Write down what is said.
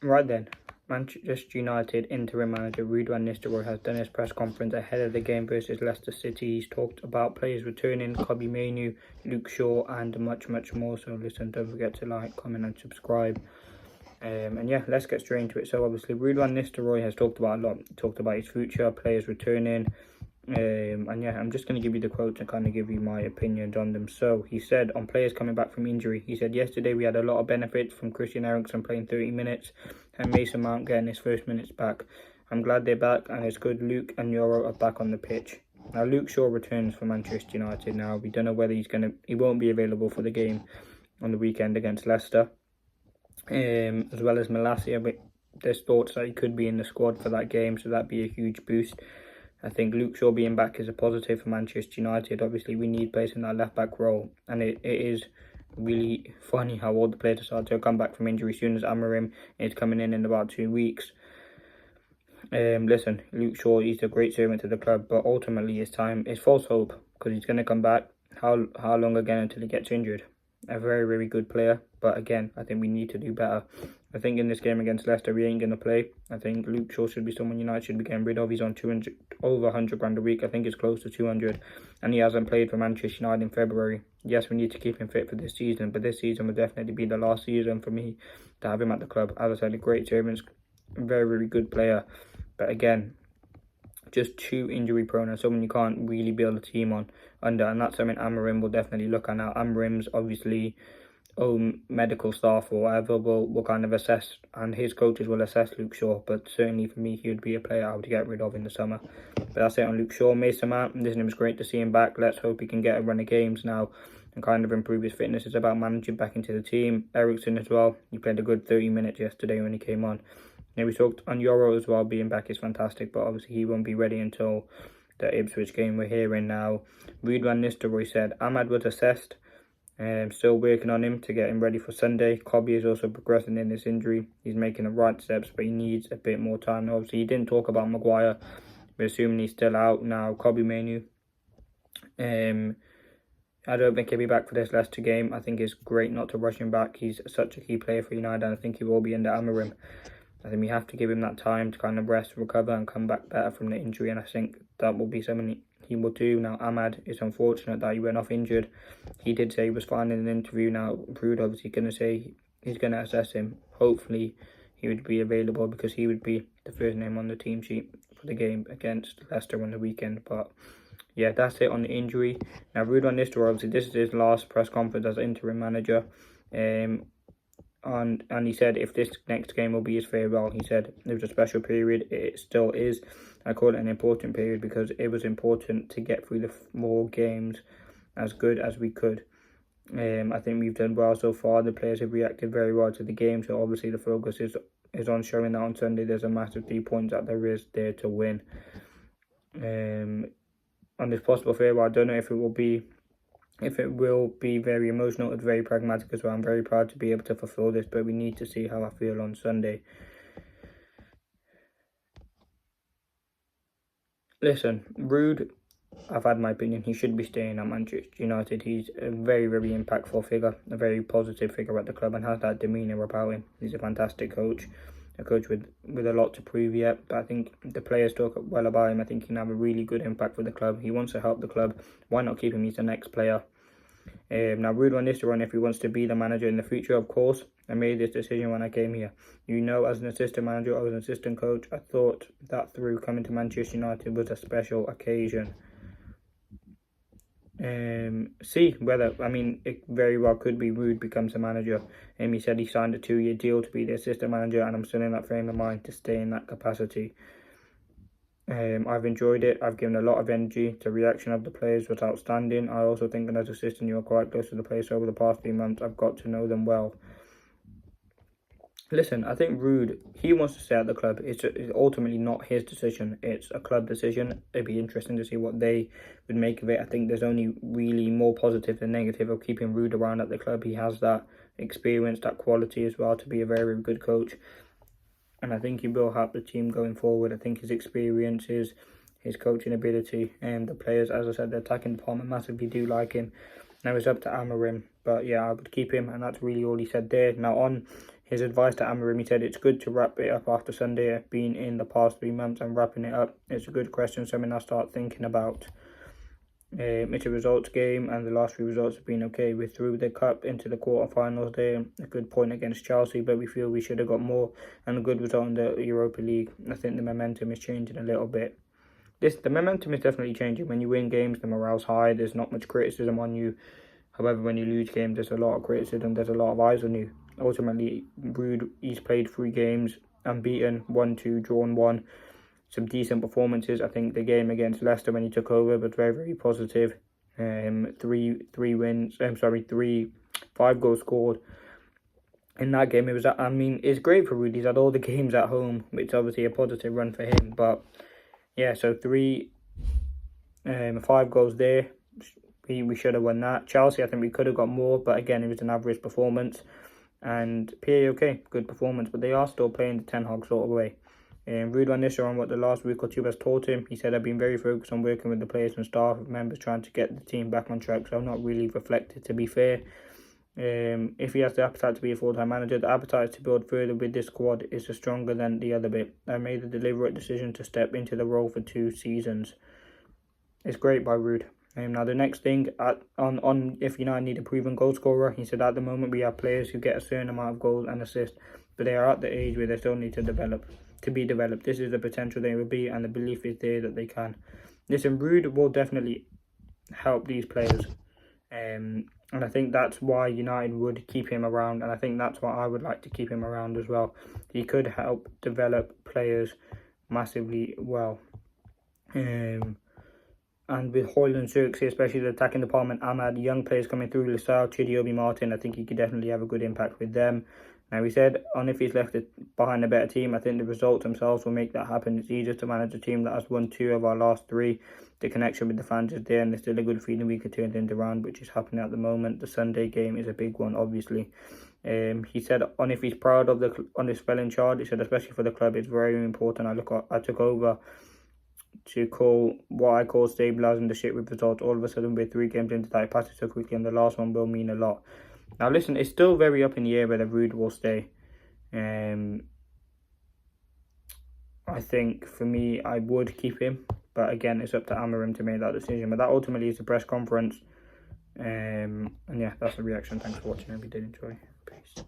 Right then, Manchester United interim manager Ruud van Nistelrooy has done his press conference ahead of the game versus Leicester City. He's talked about players returning, Kobbie Mainoo, Luke Shaw, and much more. So listen, don't forget to like, comment and subscribe. And yeah, let's get straight into it. So obviously Ruud van Nistelrooy has talked about a lot. He talked about his future, players returning. And yeah, I'm just going to give you the quotes and kind of give you my opinions on them. So he said on players coming back from injury, he said, yesterday we had a lot of benefits from Christian Eriksen playing 30 minutes and Mason Mount getting his first minutes back. I'm glad they're back and it's good Luke and Euro are back on the pitch. Now Luke Shaw returns for Manchester United now. We don't know whether he won't be available for the game on the weekend against Leicester. As well as Malacia, but there's thoughts that he could be in the squad for that game, so that'd be a huge boost. I think Luke Shaw being back is a positive for Manchester United. Obviously, we need players in that left-back role. And it is really funny how all the players decide to come back from injury as soon as Amorim is coming in about 2 weeks. Listen, Luke Shaw, he's a great servant to the club, but ultimately it's false hope because he's going to come back. How long again until he gets injured? A very good player, but again, I think we need to do better. I think in this game against Leicester, we ain't going to play. I think Luke Shaw should be someone United should be getting rid of. He's on over 100 grand a week. I think it's close to 200, and he hasn't played for Manchester United in February. Yes, we need to keep him fit for this season, but this season will definitely be the last season for me to have him at the club. As I said, a great servant, very good player, but again, just too injury prone and someone you can't really build a team on under, and that's something Amorim will definitely look at now. Amorim's obviously own medical staff or whatever will kind of assess, and his coaches will assess Luke Shaw, but certainly for me he would be a player I would get rid of in the summer. But that's it on Luke Shaw. Mason Mount, listen, it was great to see him back. Let's hope he can get a run of games now and kind of improve his fitness. It's about managing back into the team. Eriksen as well, he played a good 30 minutes yesterday when he came on. Now we talked on Euro as well, being back is fantastic, but obviously he won't be ready until the Ipswich game we're hearing now. Ruud van Nistelrooy said AMAD was assessed, still working on him to get him ready for Sunday. Kobbie is also progressing in this injury. He's making the right steps, but he needs a bit more time. Obviously he didn't talk about Maguire. We're assuming he's still out now. Kobbie Mainoo, I don't think he'll be back for this Leicester game. I think it's great not to rush him back. He's such a key player for United, and I think he will be under Amorim. I think we have to give him that time to kind of rest, recover and come back better from the injury, and I think that will be something he will do. Now, AMAD, it's unfortunate that he went off injured. He did say he was fine in an interview. Now, Ruud obviously going to say he's going to assess him. Hopefully, he would be available because he would be the first name on the team sheet for the game against Leicester on the weekend. But yeah, that's it on the injury. Now, Ruud van Nistelrooy, obviously, this is his last press conference as interim manager. And he said if this next game will be his farewell. He said it was a special period. It still is. I call it an important period because it was important to get through the more games as good as we could. I think we've done well so far. The players have reacted very well to the game, so obviously the focus is on showing that on Sunday there's a massive 3 points that there is there to win. On this possible farewell, I don't know if it will be very emotional. It's very pragmatic as well. I'm very proud to be able to fulfill this, but we need to see how I feel on Sunday. Listen, Ruud, I've had my opinion. He should be staying at Manchester United. He's a very impactful figure, a very positive figure at the club, and has that demeanour about him. He's a fantastic coach, a coach with a lot to prove yet. But I think the players talk well about him. I think he can have a really good impact for the club. He wants to help the club. Why not keep him? He's the next player. Now, Ruud van Nistelrooy, if he wants to be the manager in the future, of course, I made this decision when I came here. You know, as an assistant manager, I was an assistant coach. I thought that through coming to Manchester United was a special occasion. See whether, I mean, it very well could be Ruud becomes a manager. He said he signed a 2-year deal to be the assistant manager, and I'm still in that frame of mind to stay in that capacity. I've enjoyed it. I've given a lot of energy. The reaction of the players was outstanding. I also think that as assistant, you are quite close to the players over the past 3 months. I've got to know them well. Listen, I think Ruud, he wants to stay at the club. It's ultimately not his decision. It's a club decision. It'd be interesting to see what they would make of it. I think there's only really more positive than negative of keeping Ruud around at the club. He has that experience, that quality as well to be a very good coach. And I think he will help the team going forward. I think his experiences, his coaching ability, and the players, as I said, the attacking department massively do like him. Now it's up to Amorim, but yeah, I would keep him, and that's really all he said there. Now on His advice to Amorim, he said, it's good to wrap it up after Sunday, being in the past 3 months and wrapping it up. It's a good question, something I start thinking about. It's a results game, and the last 3 results have been okay. We're through the cup into the quarterfinals there. A good point against Chelsea, but we feel we should have got more, and a good result in the Europa League. I think the momentum is changing a little bit. The momentum is definitely changing. When you win games, the morale's high. There's not much criticism on you. However, when you lose games, there's a lot of criticism. There's a lot of eyes on you. Ultimately, Ruud, he's played 3 games, unbeaten, 1-2, drawn 1. Some decent performances. I think the game against Leicester when he took over was very, very positive. 5 goals scored in that game. It's great for Ruud. He's had all the games at home, which is obviously a positive run for him. But yeah, so 5 goals there. We should have won that. Chelsea, I think we could have got more, but again, it was an average performance. And PAOK, good performance, but they are still playing the Ten Hag sort of way. Ruud van Nistelrooy on what the last week or 2 has taught him. He said, I've been very focused on working with the players and staff members trying to get the team back on track, so I've not really reflected, to be fair. If he has the appetite to be a full-time manager, the appetite to build further with this squad is stronger than the other bit. I made the deliberate decision to step into the role for 2 seasons. It's great by Ruud. Now the next thing, if United need a proven goal scorer, he said at the moment we have players who get a certain amount of goals and assists, but they are at the age where they still need to be developed. This is the potential they will be, and the belief is there that they can. Listen, Ruud will definitely help these players, and I think that's why United would keep him around, and I think that's why I would like to keep him around as well. He could help develop players massively well. And with Hoyle and Xerxes, especially the attacking department, AMAD, young players coming through, Leicester, Chidiobi, Martin, I think he could definitely have a good impact with them. Now, he said, if he's left it behind a better team, I think the results themselves will make that happen. It's easier to manage a team that has won 2 of our last 3. The connection with the fans is there, and there's still a good feeling we could turn things around, which is happening at the moment. The Sunday game is a big one, obviously. He said, if he's proud of on his spell in charge, he said, especially for the club, it's very important. I took over to call what I call stabilising the ship with results. All of a sudden, we're 3 games into that, it passes so quickly, and the last one will mean a lot. Now, listen, it's still very up in the air whether Ruud will stay. I think, for me, I would keep him. But again, it's up to Amorim to make that decision. But that ultimately is the press conference. And yeah, that's the reaction. Thanks for watching. If you did enjoy. Peace.